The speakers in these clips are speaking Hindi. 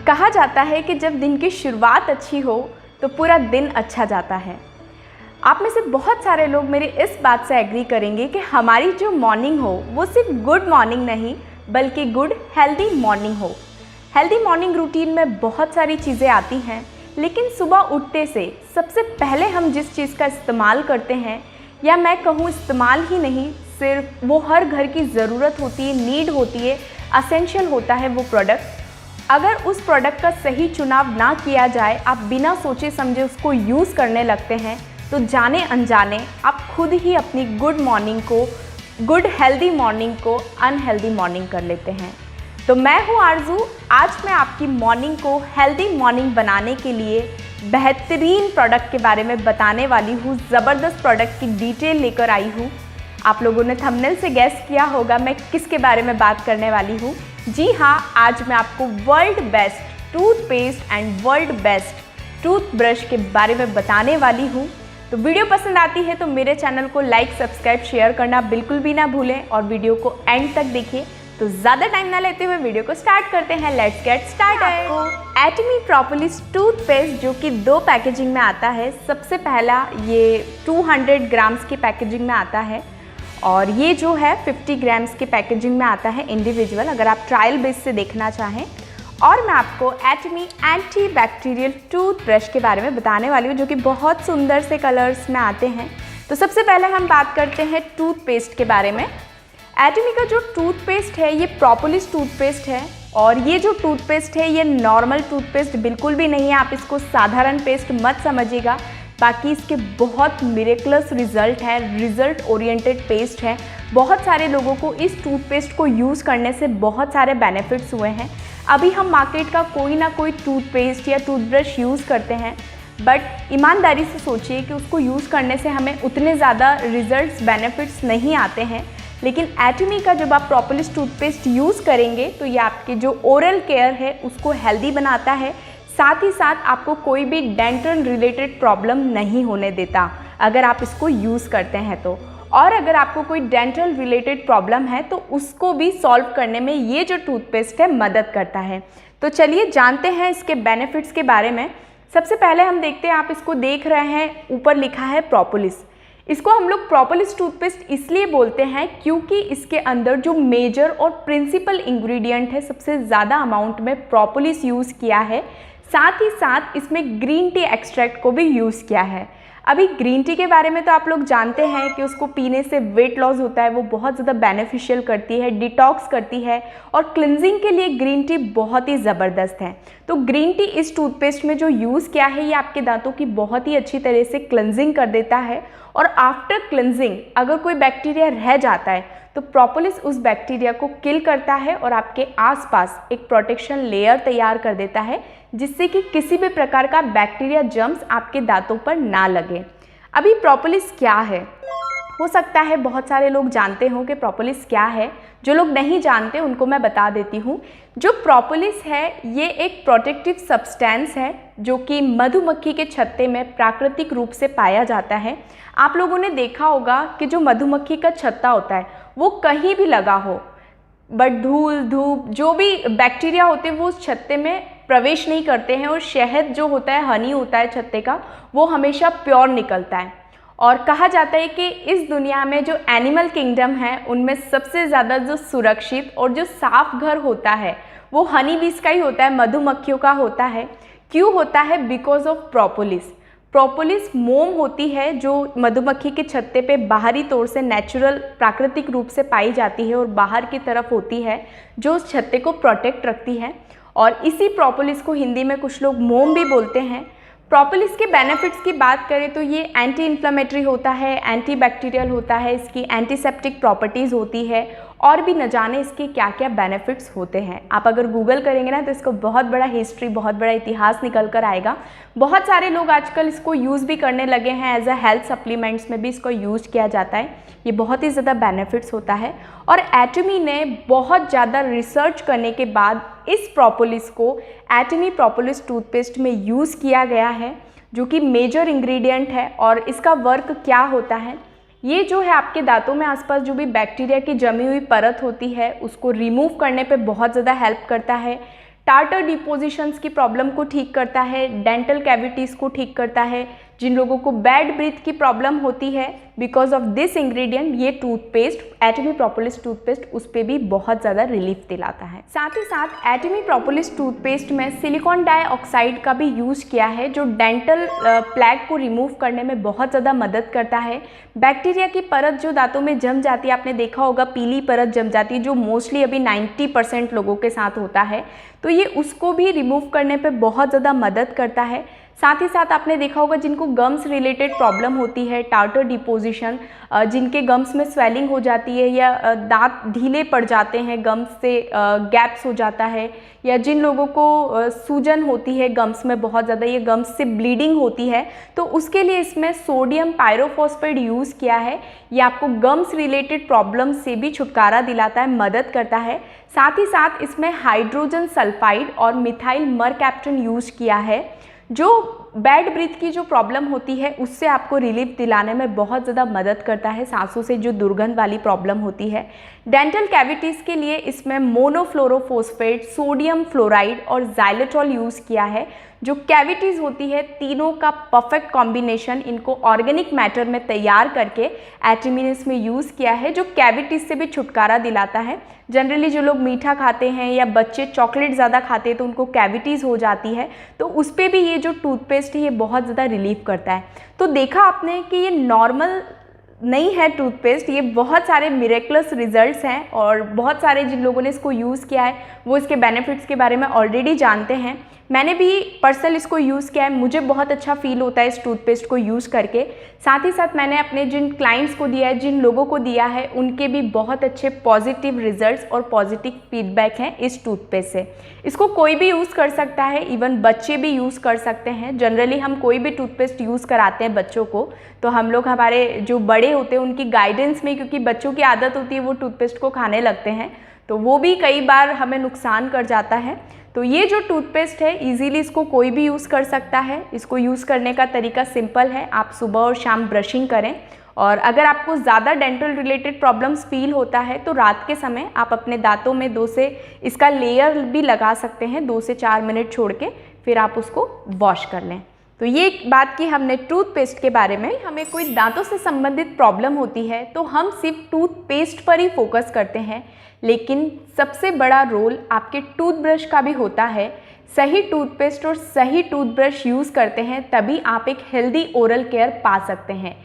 कहा जाता है कि जब दिन की शुरुआत अच्छी हो तो पूरा दिन अच्छा जाता है। आप में से बहुत सारे लोग मेरे इस बात से एग्री करेंगे कि हमारी जो मॉर्निंग हो वो सिर्फ गुड मॉर्निंग नहीं बल्कि गुड हेल्दी मॉर्निंग हो। हेल्दी मॉर्निंग रूटीन में बहुत सारी चीज़ें आती हैं, लेकिन सुबह उठते से सबसे पहले हम जिस चीज़ का इस्तेमाल करते हैं, या मैं कहूँ इस्तेमाल ही नहीं, सिर्फ वो हर घर की ज़रूरत होती है, नीड होती है, असेंशियल होता है वो प्रोडक्ट। अगर उस प्रोडक्ट का सही चुनाव ना किया जाए, आप बिना सोचे समझे उसको यूज़ करने लगते हैं, तो जाने अनजाने आप खुद ही अपनी गुड मॉर्निंग को, गुड हेल्दी मॉर्निंग को अनहेल्दी मॉर्निंग कर लेते हैं। तो मैं हूँ आरजू। आज मैं आपकी मॉर्निंग को हेल्दी मॉर्निंग बनाने के लिए बेहतरीन प्रोडक्ट के बारे में बताने वाली हूँ। ज़बरदस्त प्रोडक्ट की डिटेल लेकर आई हूँ। आप लोगों ने थंबनेल से गैस किया होगा मैं किसके बारे में बात करने वाली हूँ। जी हाँ, आज मैं आपको world best toothpaste and world best toothbrush के बारे में बताने वाली हूँ। तो वीडियो पसंद आती है तो मेरे चैनल को लाइक, सब्सक्राइब, शेयर करना बिल्कुल भी ना भूलें और वीडियो को एंड तक देखिए। तो ज़्यादा टाइम ना लेते हुए वीडियो को स्टार्ट करते हैं। Let's get started. Atomy propolis toothpaste जो कि 2 पैकेजिंग में आता है। सबसे पहला ये 200 ग्राम्स की पैकेजिंग में आता है और ये जो है 50 ग्राम्स की पैकेजिंग में आता है इंडिविजुअल, अगर आप ट्रायल बेस से देखना चाहें। और मैं आपको एटमी एंटी बैक्टीरियल टूथब्रश के बारे में बताने वाली हूँ, जो कि बहुत सुंदर से कलर्स में आते हैं। तो सबसे पहले हम बात करते हैं टूथपेस्ट के बारे में। एटमी का जो टूथपेस्ट है ये प्रोपोलिस टूथपेस्ट है और ये जो टूथपेस्ट है ये नॉर्मल टूथपेस्ट बिल्कुल भी नहीं है। आप इसको साधारण पेस्ट मत समझिएगा, बाकी इसके बहुत मिरेकलस रिजल्ट है, रिजल्ट ओरिएंटेड पेस्ट है। बहुत सारे लोगों को इस टूथपेस्ट को यूज़ करने से बहुत सारे बेनिफिट्स हुए हैं। अभी हम मार्केट का कोई ना कोई टूथपेस्ट या टूथब्रश यूज़ करते हैं, बट ईमानदारी से सोचिए कि उसको यूज़ करने से हमें उतने ज़्यादा रिजल्ट्स, बेनिफिट्स नहीं आते हैं। लेकिन एटमी का जब आप प्रोपोलिस टूथपेस्ट यूज़ करेंगे तो ये आपके जो ओरल केयर है उसको हेल्दी बनाता है, साथ ही साथ आपको कोई भी डेंटल रिलेटेड प्रॉब्लम नहीं होने देता अगर आप इसको यूज़ करते हैं तो। और अगर आपको कोई डेंटल रिलेटेड प्रॉब्लम है तो उसको भी सॉल्व करने में ये जो टूथपेस्ट है मदद करता है। तो चलिए जानते हैं इसके बेनिफिट्स के बारे में। सबसे पहले हम देखते हैं, आप इसको देख रहे हैं, ऊपर लिखा है प्रोपोलिस। इसको हम लोग प्रोपोलिस टूथपेस्ट इसलिए बोलते हैं क्योंकि इसके अंदर जो मेजर और प्रिंसिपल इंग्रेडिएंट है, सबसे ज़्यादा अमाउंट में प्रोपोलिस यूज़ किया है। साथ ही साथ इसमें ग्रीन टी एक्सट्रैक्ट को भी यूज़ किया है। अभी ग्रीन टी के बारे में तो आप लोग जानते हैं कि उसको पीने से वेट लॉस होता है, वो बहुत ज़्यादा बेनिफिशियल करती है, डिटॉक्स करती है और क्लिनजिंग के लिए ग्रीन टी बहुत ही ज़बरदस्त है। तो ग्रीन टी इस टूथपेस्ट में जो यूज़ किया है ये आपके दांतों की बहुत ही अच्छी तरह से क्लिनजिंग कर देता है। और आफ्टर क्लिनजिंग अगर कोई बैक्टीरिया रह जाता है तो प्रोपोलिस उस बैक्टीरिया को किल करता है और आपके आसपास एक प्रोटेक्शन लेयर तैयार कर देता है, जिससे कि किसी भी प्रकार का बैक्टीरिया, जर्म्स आपके दांतों पर ना लगे। अभी प्रोपोलिस क्या है? हो सकता है बहुत सारे लोग जानते हों कि प्रोपोलिस क्या है। जो लोग नहीं जानते उनको मैं बता देती हूँ। जो प्रोपोलिस है ये एक प्रोटेक्टिव सब्सटेंस है जो कि मधुमक्खी के छत्ते में प्राकृतिक रूप से पाया जाता है। आप लोगों ने देखा होगा कि जो मधुमक्खी का छत्ता होता है वो कहीं भी लगा हो, बट धूल, धूप, जो भी बैक्टीरिया होते हैं वो उस छत्ते में प्रवेश नहीं करते हैं और शहद जो होता है, हनी होता है छत्ते का, वो हमेशा प्योर निकलता है। और कहा जाता है कि इस दुनिया में जो एनिमल किंगडम है उनमें सबसे ज़्यादा जो सुरक्षित और जो साफ घर होता है वो हनी बीज का ही होता है, मधुमक्खियों का होता है। क्यों होता है? Because of propolis. प्रोपोलिस मोम होती है जो मधुमक्खी के छत्ते पे बाहरी तौर से नेचुरल, प्राकृतिक रूप से पाई जाती है और बाहर की तरफ होती है जो उस छत्ते को प्रोटेक्ट रखती है। और इसी प्रोपोलिस को हिंदी में कुछ लोग मोम भी बोलते हैं। प्रोपोलिस के बेनिफिट्स की बात करें तो ये एंटी इन्फ्लेमेटरी होता है, एंटी बैक्टीरियल होता है, इसकी एंटीसेप्टिक प्रॉपर्टीज़ होती है और भी न जाने इसके क्या क्या बेनिफिट्स होते हैं। आप अगर गूगल करेंगे ना तो इसको बहुत बड़ा हिस्ट्री, बहुत बड़ा इतिहास निकल कर आएगा। बहुत सारे लोग आजकल इसको यूज़ भी करने लगे हैं, एज अ हेल्थ सप्लीमेंट्स में भी इसको यूज़ किया जाता है। ये बहुत ही ज़्यादा बेनिफिट्स होता है। और एटमी ने बहुत ज़्यादा रिसर्च करने के बाद इस प्रोपोलिस को एटमी प्रोपोलिस टूथपेस्ट में यूज़ किया गया है, जो कि मेजर इंग्रेडिएंट है। और इसका वर्क क्या होता है? ये जो है आपके दांतों में आसपास जो भी बैक्टीरिया की जमी हुई परत होती है उसको रिमूव करने पे बहुत ज़्यादा हेल्प करता है। टार्टर डिपोजिशंस की प्रॉब्लम को ठीक करता है, डेंटल कैविटीज़ को ठीक करता है। जिन लोगों को बैड ब्रीथ की प्रॉब्लम होती है बिकॉज ऑफ दिस इंग्रेडिएंट, ये टूथपेस्ट एटमी प्रोपोलिस टूथपेस्ट उस पर भी बहुत ज़्यादा रिलीफ दिलाता है। साथ ही साथ एटमी प्रोपोलिस टूथपेस्ट में सिलिकॉन डाइऑक्साइड का भी यूज़ किया है जो डेंटल प्लैग को रिमूव करने में बहुत ज़्यादा मदद करता है। बैक्टीरिया की परत जो दांतों में जम जाती है, आपने देखा होगा पीली परत जम जाती है जो मोस्टली अभी 90% लोगों के साथ होता है, तो ये उसको भी रिमूव करने पे बहुत ज़्यादा मदद करता है। साथ ही साथ आपने देखा होगा जिनको गम्स रिलेटेड प्रॉब्लम होती है, टार्टर डिपोजिशन, जिनके गम्स में स्वेलिंग हो जाती है या दांत ढीले पड़ जाते हैं, गम्स से गैप्स हो जाता है, या जिन लोगों को सूजन होती है गम्स में बहुत ज़्यादा, ये गम्स से ब्लीडिंग होती है, तो उसके लिए इसमें सोडियम पायरोफॉस्फेट यूज़ किया है। ये आपको गम्स रिलेटेड प्रॉब्लम से भी छुटकारा दिलाता है, मदद करता है। साथ ही साथ इसमें हाइड्रोजन सल्फाइड और मिथाइल मरकैप्टन यूज़ किया है जो बैड ब्रीथ की जो प्रॉब्लम होती है उससे आपको रिलीफ दिलाने में बहुत ज़्यादा मदद करता है, सांसों से जो दुर्गंध वाली प्रॉब्लम होती है। डेंटल कैविटीज़ के लिए इसमें मोनोफ्लोरोफॉस्फेट, सोडियम फ्लोराइड और जाइलेट्रॉल यूज़ किया है। जो कैविटीज़ होती है तीनों का परफेक्ट कॉम्बिनेशन इनको ऑर्गेनिक मैटर में तैयार करके एटमी ने इसमें यूज़ किया है जो कैविटीज़ से भी छुटकारा दिलाता है। जनरली जो लोग मीठा खाते हैं या बच्चे चॉकलेट ज़्यादा खाते हैं तो उनको कैविटीज़ हो जाती है, तो उस पर भी ये जो टूथपेस्ट है ये बहुत ज़्यादा रिलीफ करता है। तो देखा आपने कि ये नॉर्मल नहीं है टूथपेस्ट, ये बहुत सारे मिरेक्युलस रिजल्ट्स हैं और बहुत सारे जिन लोगों ने इसको यूज़ किया है वो इसके बेनिफिट्स के बारे में ऑलरेडी जानते हैं। मैंने भी पर्सनल इसको यूज़ किया है, मुझे बहुत अच्छा फील होता है इस टूथपेस्ट को यूज़ करके। साथ ही साथ मैंने अपने जिन क्लाइंट्स को दिया है, जिन लोगों को दिया है, उनके भी बहुत अच्छे पॉजिटिव रिजल्ट्स और पॉजिटिव फीडबैक हैं इस टूथपेस्ट से। इसको कोई भी यूज़ कर सकता है, इवन बच्चे भी यूज़ कर सकते हैं। जनरली हम कोई भी टूथपेस्ट यूज़ कराते हैं बच्चों को तो हम लोग हमारे जो बड़े होते हैं उनकी गाइडेंस में, क्योंकि बच्चों की आदत होती है वो टूथपेस्ट को खाने लगते हैं तो वो भी कई बार हमें नुकसान कर जाता है। तो ये जो टूथपेस्ट है इजीली इसको कोई भी यूज़ कर सकता है। इसको यूज़ करने का तरीका सिंपल है, आप सुबह और शाम ब्रशिंग करें और अगर आपको ज़्यादा डेंटल रिलेटेड प्रॉब्लम्स फील होता है तो रात के समय आप अपने दांतों में 2 से इसका लेयर भी लगा सकते हैं, 2 से 4 मिनट छोड़ के फिर आप उसको वॉश कर लें। तो ये बात की हमने टूथपेस्ट के बारे में। हमें कोई दांतों से संबंधित प्रॉब्लम होती है तो हम सिर्फ टूथपेस्ट पर ही फोकस करते हैं, लेकिन सबसे बड़ा रोल आपके टूथब्रश का भी होता है। सही टूथपेस्ट और सही टूथब्रश यूज़ करते हैं तभी आप एक हेल्दी ओरल केयर पा सकते हैं,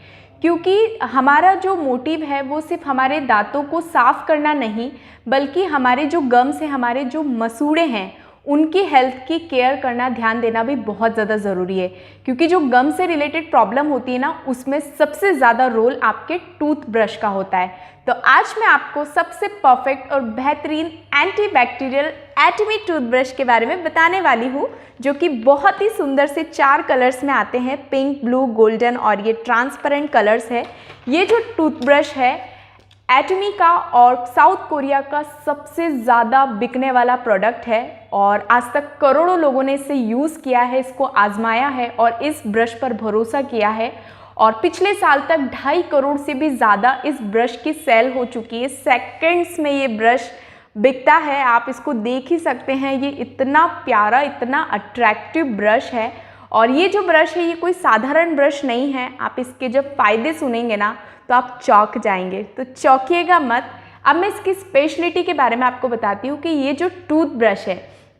क्योंकि हमारा जो मोटिव है वो सिर्फ हमारे दांतों को साफ़ करना नहीं बल्कि हमारे जो गम्स हैं, हमारे जो मसूड़े हैं उनकी हेल्थ की केयर करना, ध्यान देना भी बहुत ज़्यादा ज़रूरी है। क्योंकि जो गम से रिलेटेड प्रॉब्लम होती है ना उसमें सबसे ज़्यादा रोल आपके टूथब्रश का होता है। तो आज मैं आपको सबसे परफेक्ट और बेहतरीन एंटीबैक्टीरियल एटमी टूथब्रश के बारे में बताने वाली हूँ जो कि बहुत ही सुंदर से 4 कलर्स में आते हैं, पिंक, ब्लू, गोल्डन और ये ट्रांसपेरेंट कलर्स है। ये जो टूथब्रश है एटमी का और साउथ कोरिया का सबसे ज़्यादा बिकने वाला प्रोडक्ट है और आज तक करोड़ों लोगों ने इसे यूज़ किया है, इसको आजमाया है और इस ब्रश पर भरोसा किया है। और पिछले साल तक 2.5 करोड़ से भी ज़्यादा इस ब्रश की सेल हो चुकी है। सेकंड्स में ये ब्रश बिकता है, आप इसको देख ही सकते हैं। ये इतना प्यारा, इतना अट्रैक्टिव ब्रश है और ये जो ब्रश है ये कोई साधारण ब्रश नहीं है। आप इसके जब फ़ायदे सुनेंगे ना तो आप चौंक जाएंगे, तो चौंकिएगा मत। अब मैं इसकी स्पेशलिटी के बारे में आपको बताती हूँ कि ये जो टूथ ब्रश है,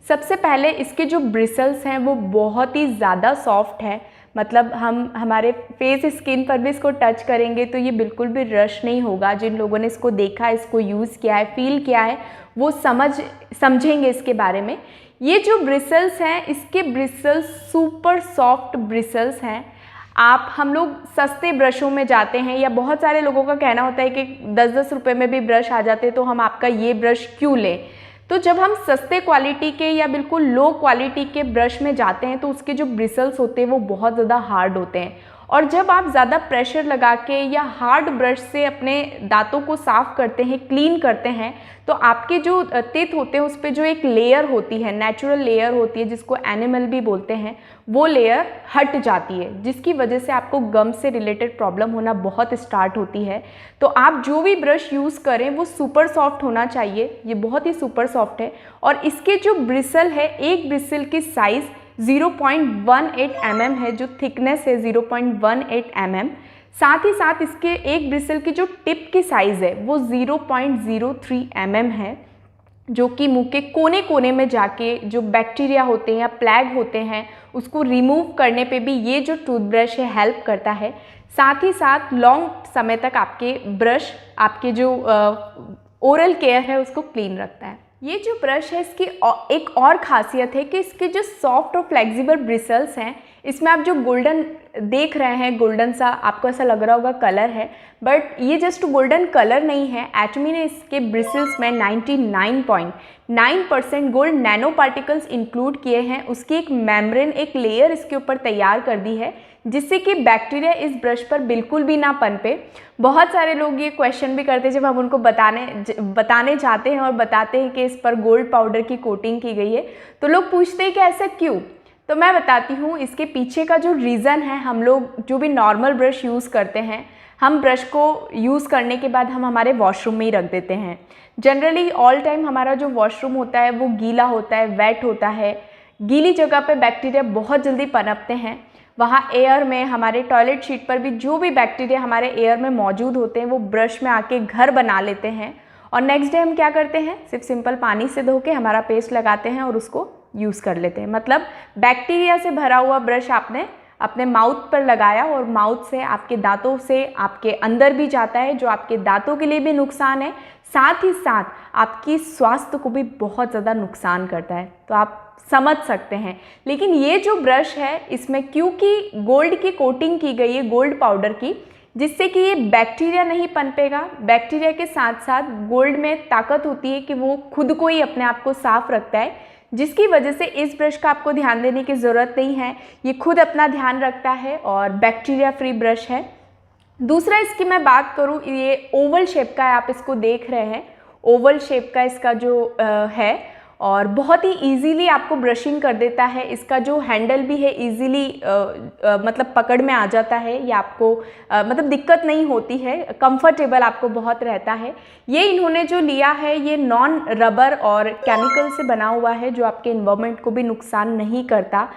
सबसे पहले इसके जो ब्रिसल्स हैं वो बहुत ही ज़्यादा सॉफ्ट है। मतलब हम हमारे फेस स्किन पर भी इसको टच करेंगे तो ये बिल्कुल भी रश नहीं होगा। जिन लोगों ने इसको देखा है, इसको यूज़ किया है, फील किया है, वो समझेंगे इसके बारे में। ये जो ब्रिसल्स हैं, इसके ब्रिसल्स सुपर सॉफ्ट ब्रिसल्स हैं। हम लोग सस्ते ब्रशों में जाते हैं या बहुत सारे लोगों का कहना होता है कि 10-10 रुपये में भी ब्रश आ जाते हैं तो हम आपका ये ब्रश क्यों लें। तो जब हम सस्ते क्वालिटी के या बिल्कुल लो क्वालिटी के ब्रश में जाते हैं तो उसके जो ब्रिसल्स होते हैं वो बहुत ज़्यादा हार्ड होते हैं और जब आप ज़्यादा प्रेशर लगा के या हार्ड ब्रश से अपने दांतों को साफ़ करते हैं, क्लीन करते हैं, तो आपके जो तेत होते हैं उस पर जो एक लेयर होती है, नेचुरल लेयर होती है जिसको एनिमल भी बोलते हैं, वो लेयर हट जाती है, जिसकी वजह से आपको गम से रिलेटेड प्रॉब्लम होना बहुत स्टार्ट होती है। तो आप जो भी ब्रश यूज़ करें वो सुपर सॉफ्ट होना चाहिए। ये बहुत ही सुपर सॉफ्ट है और इसके जो ब्रिसल है, एक ब्रिसल की साइज़ 0.18 mm है, जो थिकनेस है 0.18 mm। साथ ही साथ इसके एक ब्रिसल की जो टिप की साइज़ है वो 0.03 mm है, जो कि मुंह के कोने कोने में जाके जो बैक्टीरिया होते हैं या प्लैग होते हैं उसको रिमूव करने पे भी ये जो टूथब्रश है हेल्प करता है। साथ ही साथ लॉन्ग समय तक आपके ब्रश, आपके जो ओरल केयर है उसको क्लीन रखता है। ये जो ब्रश है इसकी एक और ख़ासियत है कि इसके जो सॉफ्ट और फ्लेक्सिबल ब्रिसल्स हैं, इसमें आप जो गोल्डन देख रहे हैं, गोल्डन सा आपको ऐसा लग रहा होगा कलर है, बट ये जस्ट गोल्डन कलर नहीं है। एटमी ने इसके ब्रिसल्स में 99.9% गोल्ड नैनो पार्टिकल्स इंक्लूड किए हैं। उसकी एक मेम्ब्रेन, एक लेयर इसके ऊपर तैयार कर दी है जिससे कि बैक्टीरिया इस ब्रश पर बिल्कुल भी ना पनपे। बहुत सारे लोग ये क्वेश्चन भी करते हैं जब हम उनको बताने चाहते हैं और बताते हैं कि इस पर गोल्ड पाउडर की कोटिंग की गई है, तो लोग पूछते हैं कि ऐसा क्यों। तो मैं बताती हूँ इसके पीछे का जो रीज़न है। हम लोग जो भी नॉर्मल ब्रश यूज़ करते हैं, हम ब्रश को यूज़ करने के बाद हम हमारे वॉशरूम में ही रख देते हैं। जनरली ऑल टाइम हमारा जो वॉशरूम होता है वो गीला होता है, वेट होता है। गीली जगह पे बैक्टीरिया बहुत जल्दी पनपते हैं। वहाँ एयर में, हमारे टॉयलेट शीट पर भी जो भी बैक्टीरिया हमारे एयर में मौजूद होते हैं वो ब्रश में आके घर बना लेते हैं। और नेक्स्ट डे हम क्या करते हैं, सिर्फ सिंपल पानी से धो के हमारा पेस्ट लगाते हैं और उसको यूज़ कर लेते हैं। मतलब बैक्टीरिया से भरा हुआ ब्रश आपने अपने माउथ पर लगाया और माउथ से आपके दांतों से आपके अंदर भी जाता है, जो आपके दांतों के लिए भी नुकसान है, साथ ही साथ आपकी स्वास्थ्य को भी बहुत ज़्यादा नुकसान करता है। तो आप समझ सकते हैं। लेकिन ये जो ब्रश है इसमें क्योंकि गोल्ड की कोटिंग की गई है, गोल्ड पाउडर की, जिससे कि ये बैक्टीरिया नहीं पनपेगा। बैक्टीरिया के साथ साथ गोल्ड में ताकत होती है कि वो खुद को ही अपने आप को साफ रखता है, जिसकी वजह से इस ब्रश का आपको ध्यान देने की ज़रूरत नहीं है। ये खुद अपना ध्यान रखता है और बैक्टीरिया फ्री ब्रश है। दूसरा इसकी मैं बात करूँ, ये ओवल शेप का है, आप इसको देख रहे हैं, ओवल शेप का इसका जो है और बहुत ही इजीली आपको ब्रशिंग कर देता है। इसका जो हैंडल भी है इजीली मतलब पकड़ में आ जाता है, या आपको मतलब दिक्कत नहीं होती है, कंफर्टेबल आपको बहुत रहता है। ये इन्होंने जो लिया है ये नॉन रबर और केमिकल से बना हुआ है, जो आपके एनवायरनमेंट को भी नुकसान नहीं करता।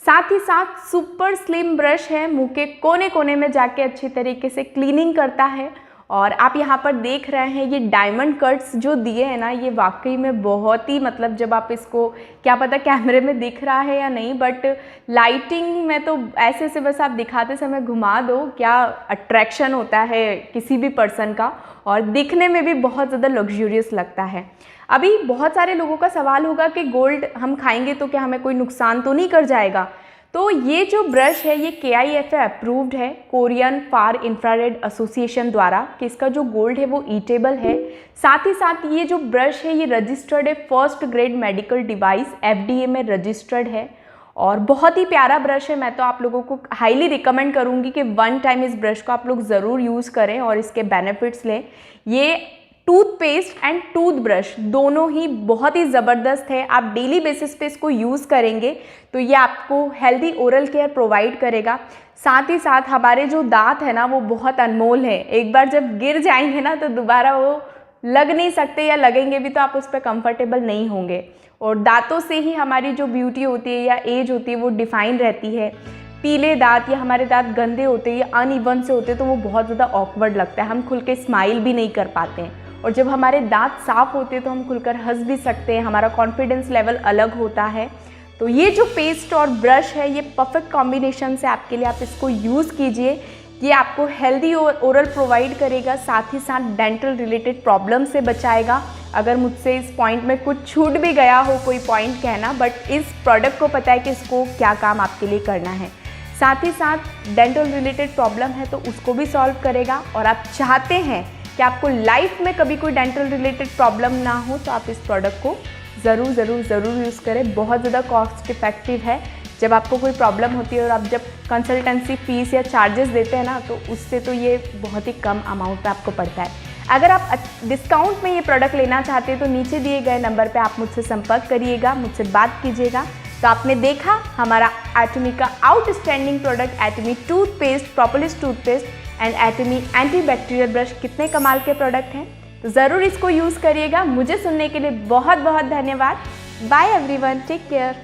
साथ ही साथ सुपर स्लिम ब्रश है, मुंह के कोने कोने में जाके अच्छी तरीके से क्लीनिंग करता है। और आप यहाँ पर देख रहे हैं ये डायमंड कट्स जो दिए हैं ना, ये वाकई में बहुत ही, मतलब जब आप इसको, क्या पता कैमरे में दिख रहा है या नहीं, बट लाइटिंग में तो ऐसे ऐसे बस आप दिखाते समय घुमा दो, क्या अट्रैक्शन होता है किसी भी पर्सन का, और दिखने में भी बहुत ज़्यादा लग्जूरियस लगता है। अभी बहुत सारे लोगों का सवाल होगा कि गोल्ड हम खाएंगे तो क्या हमें कोई नुकसान तो नहीं कर जाएगा। तो ये जो ब्रश है ये KIFA अप्रूव्ड है, कोरियन फार इंफ्रारेड एसोसिएशन द्वारा, कि इसका जो गोल्ड है वो ईटेबल है। साथ ही साथ ये जो ब्रश है ये रजिस्टर्ड है, first grade medical device FDA में रजिस्टर्ड है और बहुत ही प्यारा ब्रश है। मैं तो आप लोगों को हाईली रिकमेंड करूँगी कि वन टाइम इस ब्रश को आप लोग ज़रूर यूज़ करें और इसके बेनिफिट्स लें। ये टूथपेस्ट एंड टूथब्रश दोनों ही बहुत ही ज़बरदस्त है। आप डेली बेसिस पे इसको यूज़ करेंगे तो ये आपको हेल्दी ओरल केयर प्रोवाइड करेगा। साथ ही साथ हमारे जो दांत है ना वो बहुत अनमोल है, एक बार जब गिर जाएंगे ना तो दोबारा वो लग नहीं सकते, या लगेंगे भी तो आप उस पर कंफर्टेबल नहीं होंगे। और दांतों से ही हमारी जो ब्यूटी होती है या एज होती है वो डिफाइन रहती है। पीले दांत या हमारे दांत गंदे होते हैं या अनइवन से होते हैं तो वो बहुत ज़्यादा ऑकवर्ड लगता है, हम खुल के स्माइल भी नहीं कर पाते हैं। और जब हमारे दांत साफ होते हैं तो हम खुलकर हंस भी सकते हैं, हमारा कॉन्फिडेंस लेवल अलग होता है। तो ये जो पेस्ट और ब्रश है ये परफेक्ट कॉम्बिनेशन से आपके लिए, आप इसको यूज़ कीजिए। ये आपको हेल्दी और ओरल प्रोवाइड करेगा, साथ ही साथ डेंटल रिलेटेड प्रॉब्लम से बचाएगा। अगर मुझसे इस पॉइंट में कुछ छूट भी गया हो कोई पॉइंट कहना, बट इस प्रोडक्ट को पता है कि इसको क्या काम आपके लिए करना है। साथ ही साथ डेंटल रिलेटेड प्रॉब्लम है तो उसको भी सॉल्व करेगा। और आप चाहते हैं कि आपको लाइफ में कभी कोई डेंटल रिलेटेड प्रॉब्लम ना हो तो आप इस प्रोडक्ट को ज़रूर यूज़ करें। बहुत ज़्यादा कॉस्ट इफेक्टिव है। जब आपको कोई प्रॉब्लम होती है और आप जब कंसल्टेंसी फीस या चार्जेस देते हैं ना, तो उससे तो ये बहुत ही कम अमाउंट पे आपको पड़ता है। अगर आप डिस्काउंट में ये प्रोडक्ट लेना चाहते हैं तो नीचे दिए गए नंबर पे आप मुझसे संपर्क करिएगा, मुझसे बात कीजिएगा। तो आपने देखा हमारा एटमी का outstanding product Atomy toothpaste, propolis toothpaste and Atomy antibacterial brush कितने कमाल के प्रोडक्ट हैं। तो ज़रूर इसको यूज़ करिएगा। मुझे सुनने के लिए बहुत बहुत धन्यवाद। Bye everyone, take care.